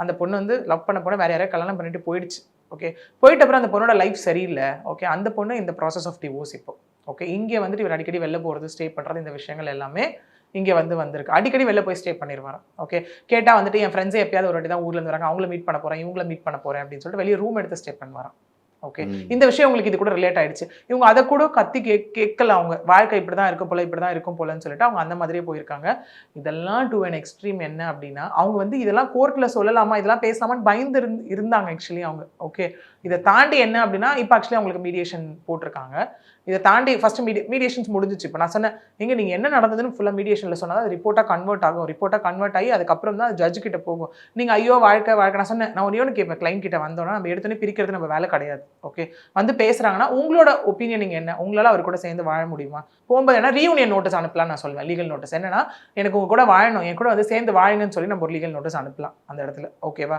அந்த பொண்ணு வந்து லவ் பண்ண பொண்ணு வேற யாரையா கல்யாணம் பண்ணிட்டு போயிடுச்சு. ஓகே. போயிட்ட அப்புறம் அந்த பொண்ணோட லைஃப் சரியில்ல. ஓகே. அந்த பொண்ணு இந்த ப்ராசஸ் ஆஃப் டிவோர்ஸ் இப்போ. ஓகே. இங்க வந்துட்டு இவர் அடிக்கடி வெளில போறது, ஸ்டே பண்றது இந்த விஷயங்கள் எல்லாமே இங்க வந்திருக்கு. அடிக்கடி வெளில போய் ஸ்டே பண்ணிருவாராம். ஓகே. கேட்டா வந்துட்டு என் ஃப்ரெண்ட்ஸே எப்பயாவது ஒரு வாட்டி தான் ஊர்ல இருந்து வராங்க. அவங்கள மீட் பண்ண போறேன், இவங்கள மீட் பண்ண போறேன் அப்படின்னு சொல்லிட்டு வெளிய ரூம் எடுத்து ஸ்டே பண்ணுவாராம். ஓகே. இந்த விஷயம் உங்களுக்கு இது கூட ரிலேட் ஆயிடுச்சு. இவங்க அத கூட கத்தி கேட்கல அவங்க. வாழ்க்கை இப்படிதான் இருக்கும் போல, இப்படிதான் இருக்கும் போலன்னு சொல்லிட்டு அவங்க அந்த மாதிரியே போயிருக்காங்க. இதெல்லாம் டு அன் எக்ஸ்ட்ரீம் என்ன அப்படின்னா, அவங்க வந்து இதெல்லாம் கோர்ட்ல சொல்லலாமா, இதெல்லாம் பேசலாமான்னு பயந்து இருந்தாங்க ஆக்சுவலி அவங்க. ஓகே. இத தாண்டி என்ன அப்படின்னா, இப்ப ஆக்சுவலி அவங்களுக்கு மீடியேஷன் போட்டிருக்காங்க. இத தாண்டி ஃபர்ஸ்ட் மீடியேஷன்ஸ் முடிஞ்சிச்சு. இப்ப நான் சொன்னேன், நீங்க என்ன நடந்ததுன்னு ஃபுல்லா மீடியேஷன்ல சொன்னா அது ரிப்போர்ட்டா கன்வெர்ட் ஆகும். ரிப்போர்ட்டா கன்வெர்ட் ஆகி அதுக்கப்புறம் தான் ஜட்ஜ் கிட்ட போகும். நீங்க ஐயோ வாழ்க்கை நான் சொன்னேன், நான் ஒண்ணே ஒண்ணு கேட்பேன் கிளைண்ட் கிட்ட வந்தோம்னா, நம்ம எடுத்தோனே பிரிக்கிறது நம்ம வேலை கிடையாது. ஓகே. வந்து பேசுறாங்கன்னா, உங்களோட ஒப்பீனியன் நீங்க என்ன? உங்களால அவர் கூட சேர்ந்து வாழ முடியுமா? போகும்போது என்ன ரீயூனியன் நோட்டீஸ் அனுப்பலாம் நான் சொல்லுவேன். Legal notice. என்னன்னா, எனக்கு உங்க கூட வாழணும். என் கூட வந்து சேர்ந்து வாழுங்கன்னு சொல்லி நம்ம ஒரு லீகல் நோட்டீஸ் அனுப்பலாம் அந்த இடத்துல. ஓகேவா?